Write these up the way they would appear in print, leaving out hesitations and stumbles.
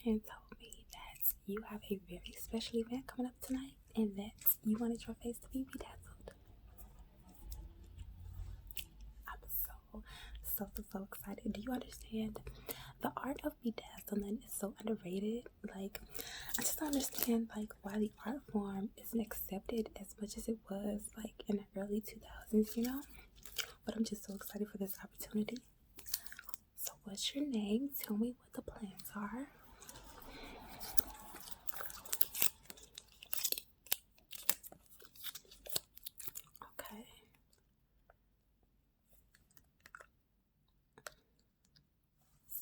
and told me that you have a very special event coming up tonight and that you wanted your face to be bedazzled. I'm so excited. Do you understand? The art of bedazzling is so underrated. Like, I just don't understand like why the art form isn't accepted as much as it was like in the early 2000s, you know? But I'm just so excited for this opportunity. So what's your name? Tell me what the plans are. Okay.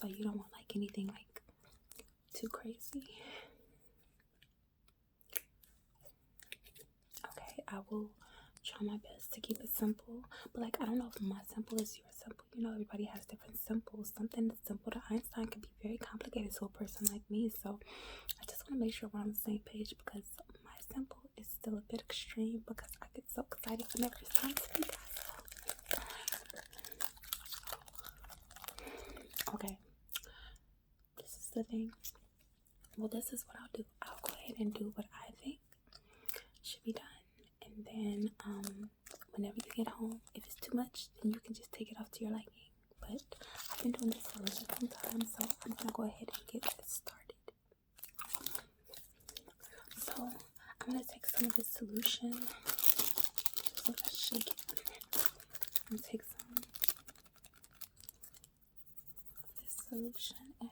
So you don't want like anything like too crazy. Okay, I will try my best to keep it simple. But like I don't know if my simple is your simple. You know, everybody has different simples. Something that's simple to Einstein can be very complicated to a person like me. So I just want to make sure we're on the same page because my simple is still a bit extreme because I get so excited for the first time to be dazzled. Okay. This is the thing. Well, this is what I'll do. I'll go ahead and do what I think should be done. And then whenever you get home, if it's too much, then you can just take it off to your liking. But I've been doing this for a really long time, so I'm going to go ahead and get this started. So I'm going to take some of this solution. So let's shake it. I'm going to take some of this solution and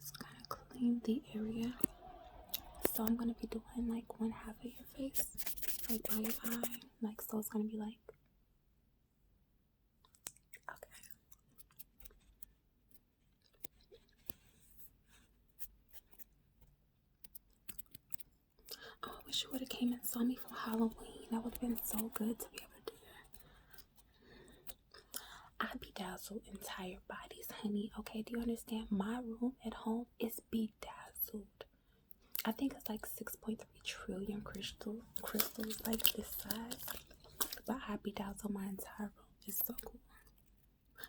just kind of clean the area. So I'm going to be doing like one half of your face, like by your eye, like so it's going to be like, okay. Oh, I wish you would have came and saw me for Halloween. That would have been so good to be able to do that. I bedazzle entire bodies, honey. Okay, do you understand? My room at home is bedazzled. I think it's like 6.3 trillion crystals like this size. But I bedazzle my entire room. It's so cool.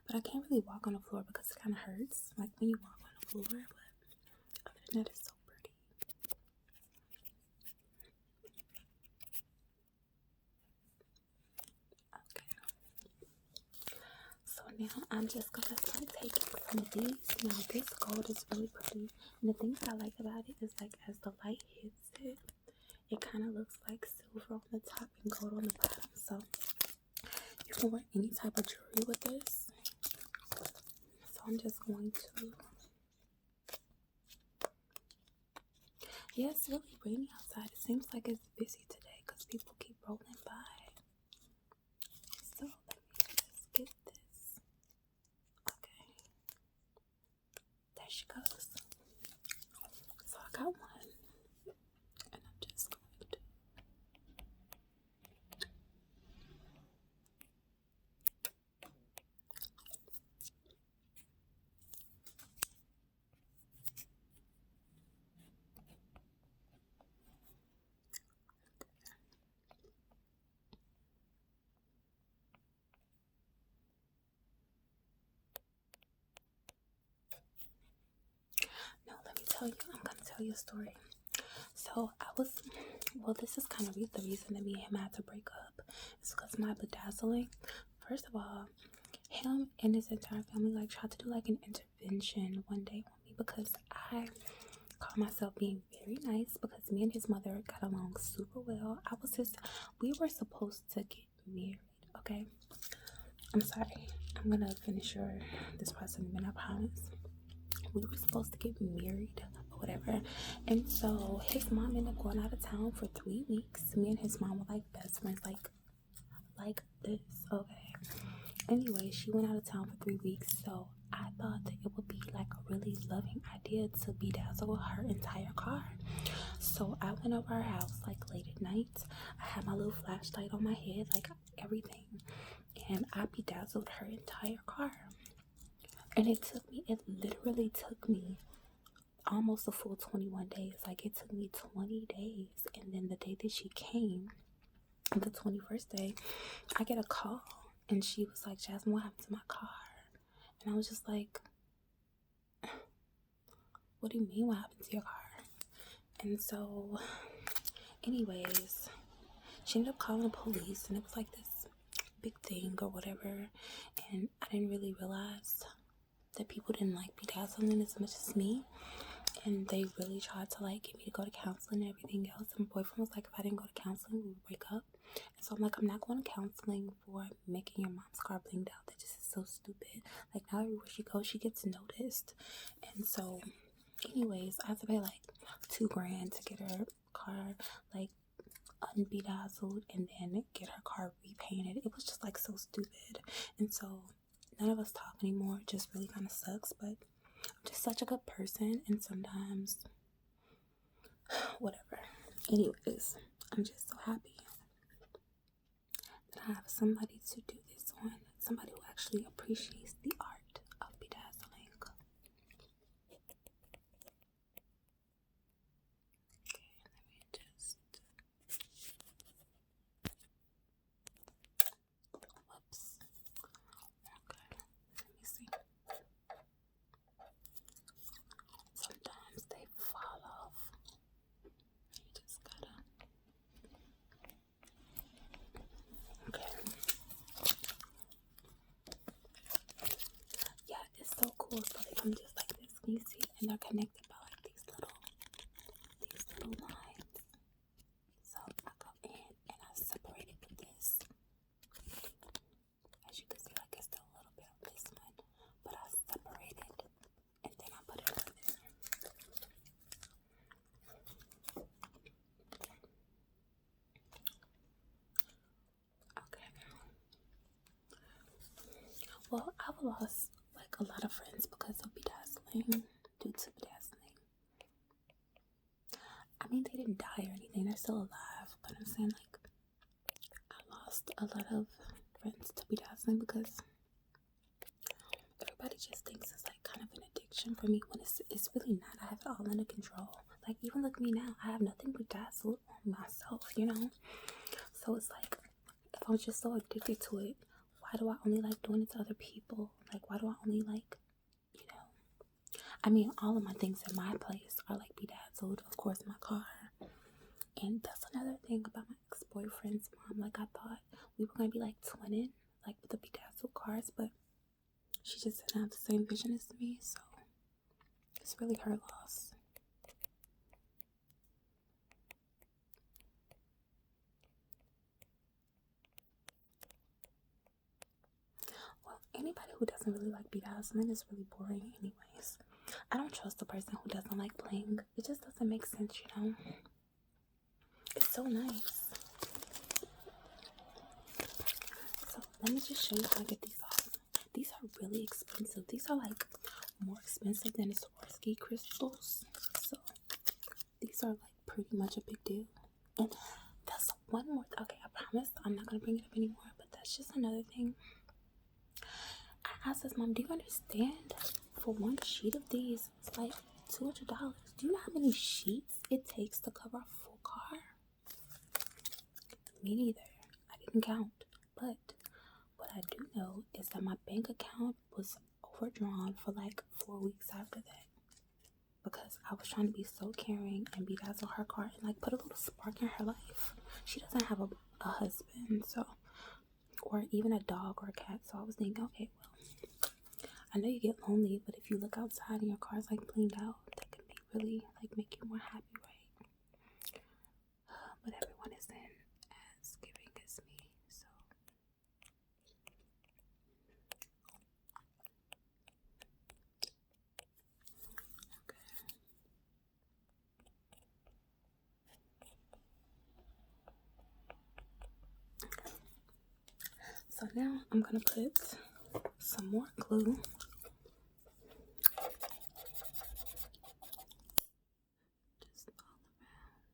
But I can't really walk on the floor because it kind of hurts. Like when you walk on the floor. But other than that, it's so pretty. Okay. So now I'm just going to start taking some of these. Now this gold is really pretty. And the things I like about it is like as the light hits it, it kind of looks like silver on the top and gold on the bottom. So you can wear any type of jewelry with this. So I'm just going to. Yeah, it's really rainy outside. It seems like it's busy today because people keep rolling by. So let me just get this. Okay. There she goes. So I got one. And I'm just going to. No, let me tell you. I'm going to tell you a story. So this is kind of the reason that me and him had to break up. It's because my bedazzling, first of all, him and his entire family like tried to do like an intervention one day on me because I call myself being very nice because me and his mother got along super well. We were supposed to get married, okay? I'm sorry. I'm gonna finish this part and I promise. We were supposed to get married or whatever. And so his mom ended up going out of town for 3 weeks. Me and his mom were like best friends, like this, okay? Anyway, she went out of town for 3 weeks, so I thought that it would be like a really loving idea to bedazzle her entire car. So I went over her house like late at night. I had my little flashlight on my head, like everything, and I bedazzled her entire car. And it literally took me almost a full 21 days. Like it took me 20 days. And then the day that she came, the 21st day, I get a call and she was like, Jasmine, what happened to my car? And I was just like, what do you mean, what happened to your car? And so, anyways, she ended up calling the police, and it was like this big thing or whatever. And I didn't really realize that people didn't like BeDazzling as much as me. And they really tried to like get me to go to counseling and everything else. And my boyfriend was like, if I didn't go to counseling, we would break up. And so I'm like, I'm not going to counseling for making your mom's car blinged out. That just is so stupid. Like, now everywhere she goes, she gets noticed. And so, anyways, I had to pay like $2,000 to get her car like unbedazzled and then get her car repainted. It was just like so stupid. And so none of us talk anymore. It just really kind of sucks, but I'm just such a good person, and sometimes whatever. Anyways, I'm just so happy that I have somebody to do this on, somebody who actually appreciates the art of bedazzling. Okay, let me just whoops. Okay, let me see. Sometimes they fall off. You just gotta. Okay. Yeah, it's so cool. So they come just like this. Can you see? And they're connected by like these little lines. So I go in and I separate it with this. As you can see, like it's still a little bit of this one, but I separate it and then I put it over there. Okay. Well, I've lost like a lot of friends because of bedazzling, due to bedazzling. I mean, they didn't die or anything, they're still alive, but I'm saying like I lost a lot of friends to bedazzling because everybody just thinks it's like kind of an addiction for me when it's really not. I have it all under control. Like, even look at me now, I have nothing bedazzled on myself, you know? So it's like, if I'm just so addicted to it, why do I only like doing it to other people? Like, why do I only like, you know? I mean, all of my things in my place are like bedazzled. Of course, my car. And that's another thing about my ex-boyfriend's mom. Like, I thought we were gonna be like twinning, like with the bedazzled cars, but she just didn't have the same vision as me, so it's really her loss. Well, anybody who doesn't really like bedazzling is really boring anyways. I don't trust the person who doesn't like bling. It just doesn't make sense, you know? It's so nice. So let me just show you how I get these off. These are really expensive. These are like more expensive than the Swarovski crystals. So these are like pretty much a big deal. And that's one more. Okay, I promise I'm not gonna bring it up anymore. But that's just another thing. I asked his mom, "Do you understand? For one sheet of these, it's like $200. Do you know how many sheets it takes to cover a full car?" Me neither. I didn't count. But what I do know is that my bank account was overdrawn for like 4 weeks after that. Because I was trying to be so caring and bedazzle her car and like put a little spark in her life. She doesn't have a husband, so, or even a dog or a cat. So I was thinking, okay, well, I know you get lonely, but if you look outside and your car's like blinged out, that could be really like make you more happy, right? But everyone isn't as giving as me, so. So now I'm gonna put some more glue. Just all around.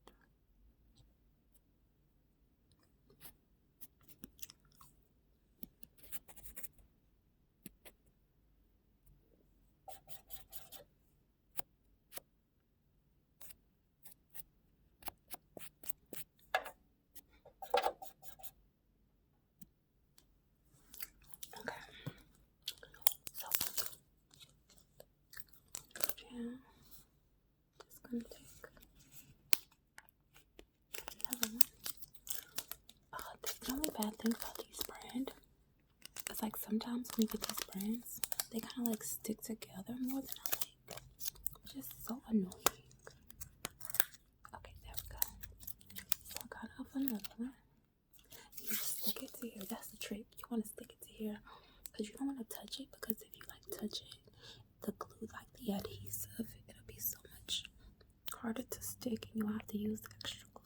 Okay. So, yeah. gonna take another one. The only bad thing about these brands is like sometimes when you get these brands, they kind of like stick together more than I like, which is so annoying. Okay, there we go. So I got off another one. You just stick it to here. That's the trick. You want to stick it to here because you don't want to touch it, because if you like touch it, the glue, like the adhesive, it'll be so much harder to stick and you'll have to use extra glue.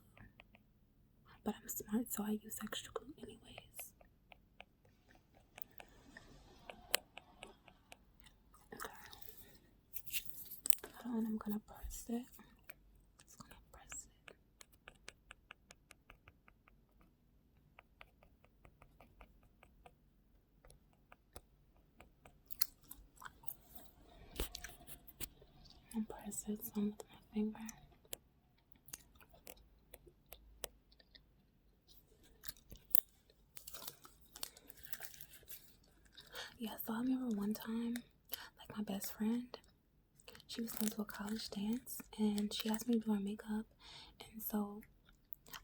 But I'm smart, so I use extra glue anyways. Okay. And I'm gonna press it. Just gonna press it. I'll press it some with my finger. Yeah, so I remember one time, like my best friend, she was going to a college dance and she asked me to do her makeup, and so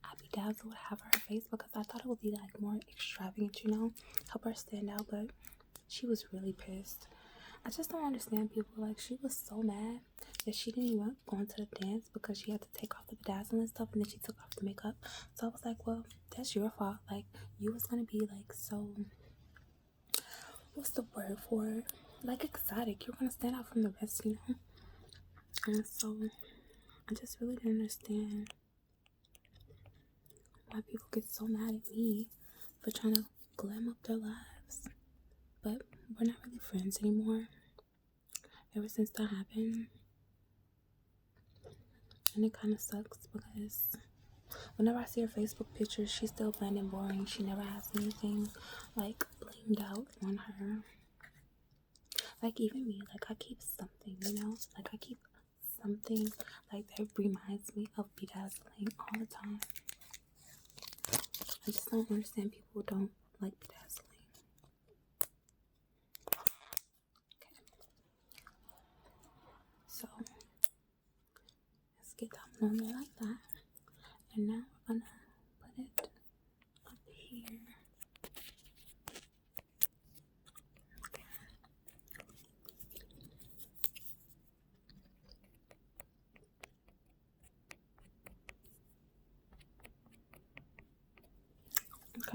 I BeDazzled would have her face because I thought it would be like more extravagant, you know, help her stand out, but she was really pissed. I just don't understand people. Like, she was so mad that she didn't even go into the dance because she had to take off the bedazzling and stuff, and then she took off the makeup. So I was like, well, that's your fault. Like, you was gonna be like so, what's the word for it? Like exotic. You're gonna stand out from the rest, you know? And so I just really didn't understand why people get so mad at me for trying to glam up their lives. But we're not really friends anymore ever since that happened. And it kind of sucks because whenever I see her Facebook pictures, she's still bland and boring. She never has anything like blinged out on her. Like even me, like I keep something, you know? Like I keep something like that reminds me of BeDazzling all the time. I just don't understand people who don't like BeDazzling. Okay. So let's get that one on there like that. And now we're gonna put it up here.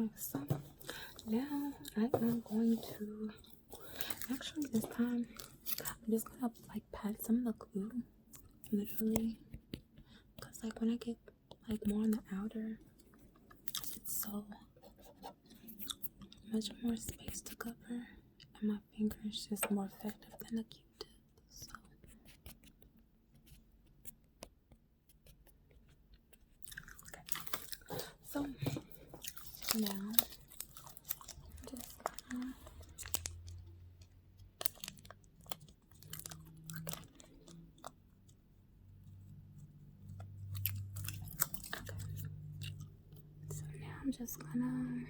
Okay, so now I am going to, actually this time, I'm just gonna like pat some of the glue, literally, because like when I get like more on the outer, it's so much more space to cover, and my finger is just more effective than a Q-tip. So okay, so now just gonna so now I'm just gonna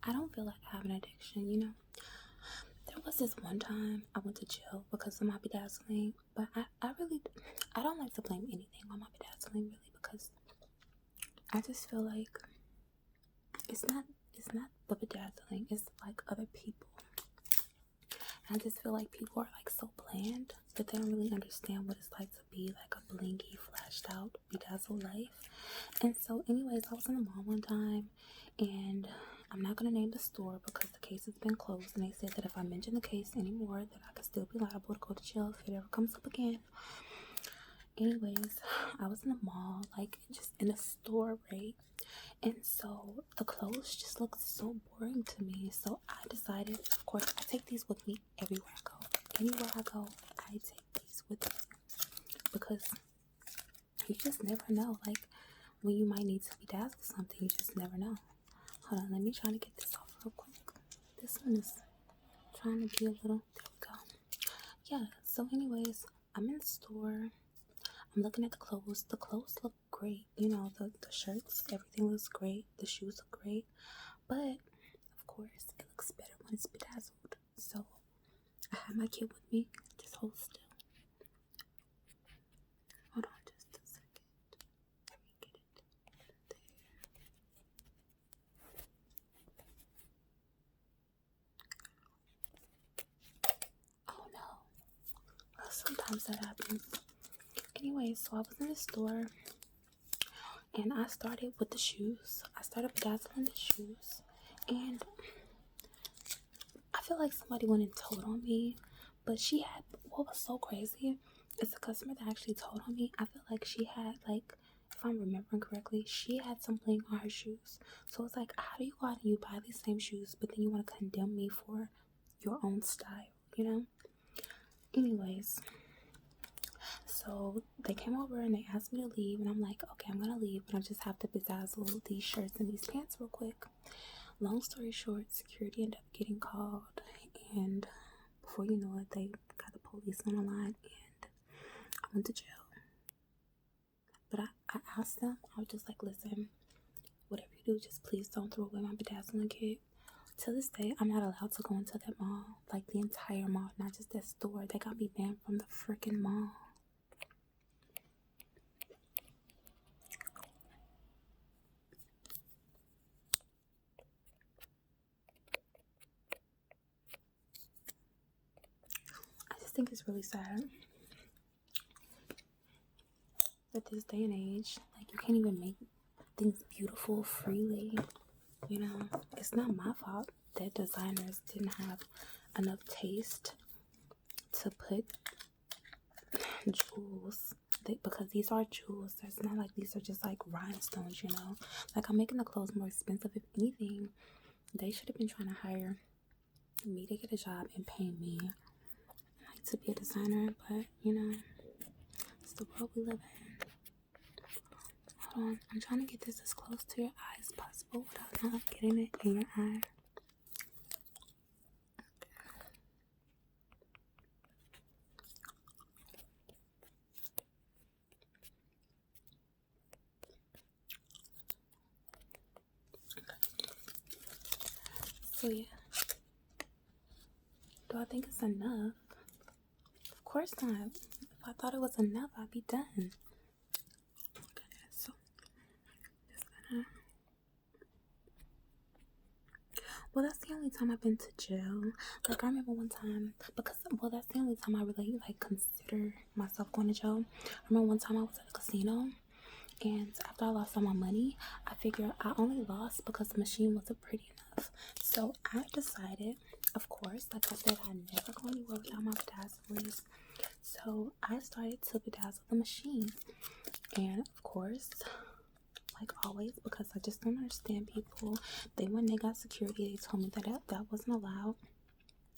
I don't feel like I have an addiction, you know. There was this one time I went to jail because of my BeDazzling, but I don't like to blame anything on my BeDazzling really, because I just feel like it's not the BeDazzling, it's like other people. And I just feel like people are like so bland that they don't really understand what it's like to be like a blingy, flashed out, bedazzled life. And so anyways, I was in the mall one time, and I'm not going to name the store because the case has been closed, and they said that if I mention the case anymore, that I could still be liable to go to jail if it ever comes up again. Anyways, I was in the mall, like just in a store, right? And so the clothes just looked so boring to me. So I decided, of course, I take these with me everywhere I go. Anywhere I go, I take these with me because you just never know. Like when you might need to bedazzle something, you just never know. Hold on, let me try to get this off real quick. This one is trying to be a little, there we go. Yeah, so anyways, I'm in the store. I'm looking at the clothes. The clothes look great. You know, the shirts, everything looks great. The shoes look great. But, of course, it looks better when it's bedazzled. So, I have my kit with me. Just hold still. Hold on just a second. Let me get it there. Oh no. Sometimes that happens. Anyway, so I was in the store and I started with the shoes. I started bedazzling the shoes. And I feel like somebody went and told on me. But she had, what was so crazy is the customer that actually told on me. I feel like she had, like, if I'm remembering correctly, she had something on her shoes. So it's like, how do you go out and you buy these same shoes, but then you want to condemn me for your own style, you know? Anyways, so they came over and they asked me to leave, and I'm like, okay, I'm gonna leave, but I just have to bedazzle these shirts and these pants real quick. Long story short, security ended up getting called, and before you know it, they got the police on the line, and I went to jail. But I asked them, I was just like, listen, whatever you do, just please don't throw away my bedazzling kit. To this day, I'm not allowed to go into that mall, like the entire mall, not just that store. They got me banned from the freaking mall. I just think it's really sad that this day and age, like, you can't even make things beautiful freely. You know, it's not my fault that designers didn't have enough taste to put jewels, because these are jewels. It's not like these are just like rhinestones, you know. Like, I'm making the clothes more expensive. If anything, they should have been trying to hire me to get a job and pay me, like, to be a designer. But you know, it's the world we live in. Hold on, I'm trying to get this as close to your eye as possible without not getting it in your eye. So yeah, do I think it's enough? Of course not. If I thought it was enough, I'd be done. Okay, so just gonna... Well, that's the only time I've been to jail. Like, I remember one time, because, well, that's the only time I really, like, consider myself going to jail. I remember one time I was at a casino, and after I lost all my money, I figured I only lost because the machine wasn't pretty enough. So I decided, of course, like I said, I never go anywhere without my bedazzlers. So I started to bedazzle the machine. And of course, like always, because I just don't understand people, when they got security, they told me that wasn't allowed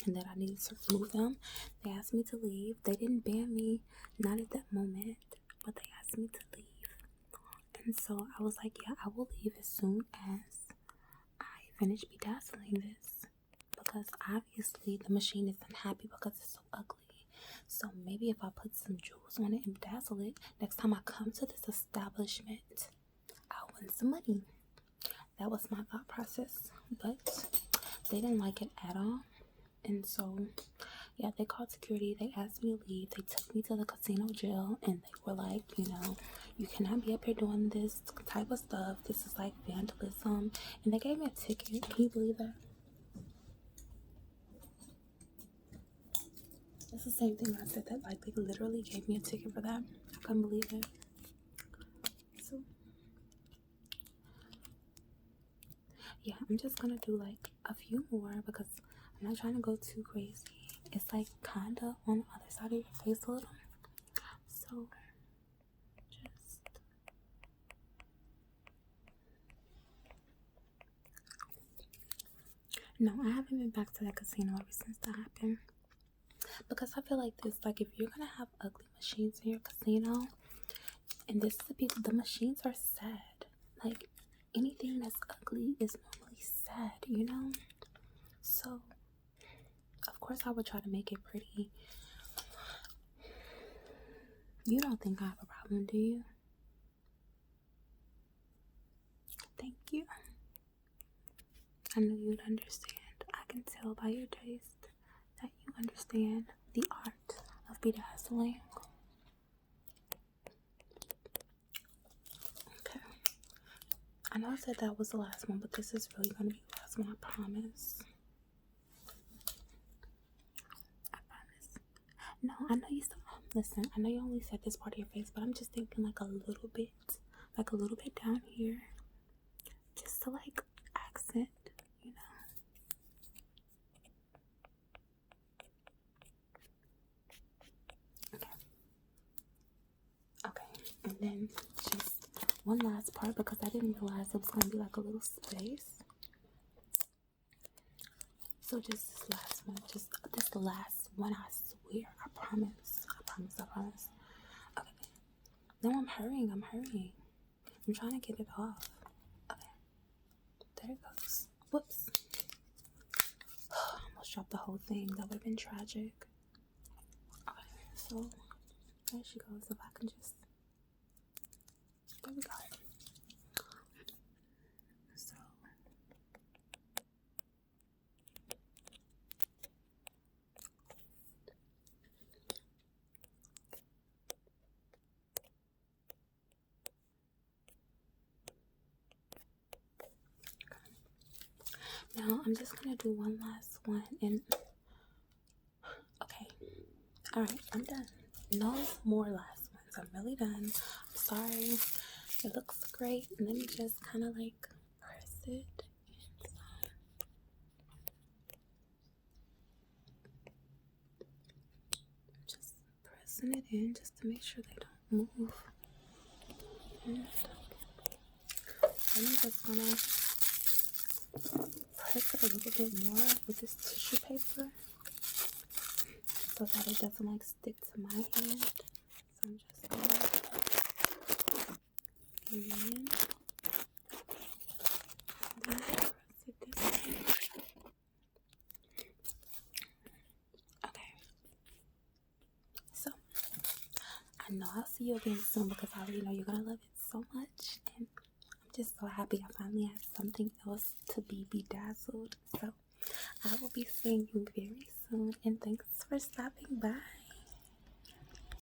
and that I needed to remove them. They asked me to leave. They didn't ban me, not at that moment, but they asked me to leave. And so I was like, yeah, I will leave as soon as I finish bedazzling this, because obviously the machine isn't happy because it's so ugly. So maybe if I put some jewels on it and bedazzle it, next time I come to this establishment, I'll win some money. That was my thought process, but they didn't like it at all. And so, yeah, they called security. They asked me to leave. They took me to the casino jail, and they were like, you know, you cannot be up here doing this type of stuff. This is like vandalism. And they gave me a ticket. Can you believe that? It's the same thing I said, that like they literally gave me a ticket for that. I couldn't believe it. So yeah, I'm just gonna do like a few more because I'm not trying to go too crazy. It's like kinda on the other side of your face a little. So just no, I haven't been back to that casino ever since that happened. Because I feel like this, like, if you're gonna have ugly machines in your casino, and this is the machines are sad. Like, anything that's ugly is normally sad, you know? So, of course I would try to make it pretty. You don't think I have a problem, do you? you. I knew you'd understand. I can tell by your taste that you understand the art of bedazzling. Okay. I know I said that was the last one, but this is really going to be the last one, I promise. I promise. No, I know you still, listen, I know you only said this part of your face, but I'm just thinking like a little bit down here. Just to like accent, you know. Okay, and then just one last part because I didn't realize it was gonna be like a little space. So just this last one, just this last one, I swear, I promise. Okay, no, I'm hurrying. I'm trying to get it off. Okay, there it goes. Whoops. I almost dropped the whole thing. That would have been tragic. Okay, so there she goes. If I can just, there we go. So now I'm just gonna do one last one, and okay, all right, I'm done. No more last ones. I'm really done. I'm sorry. It looks great. Let me just kind of like press it. Just pressing it in just to make sure they don't move. And I'm just gonna press it a little bit more with this tissue paper so that it doesn't like stick to my hand. So I'm just gonna press it this way. Okay. So I know I'll see you again soon because I already know you're gonna love it so much, and I'm just so happy I finally have something else to be bedazzled. So I will be seeing you very soon, and thanks for stopping by.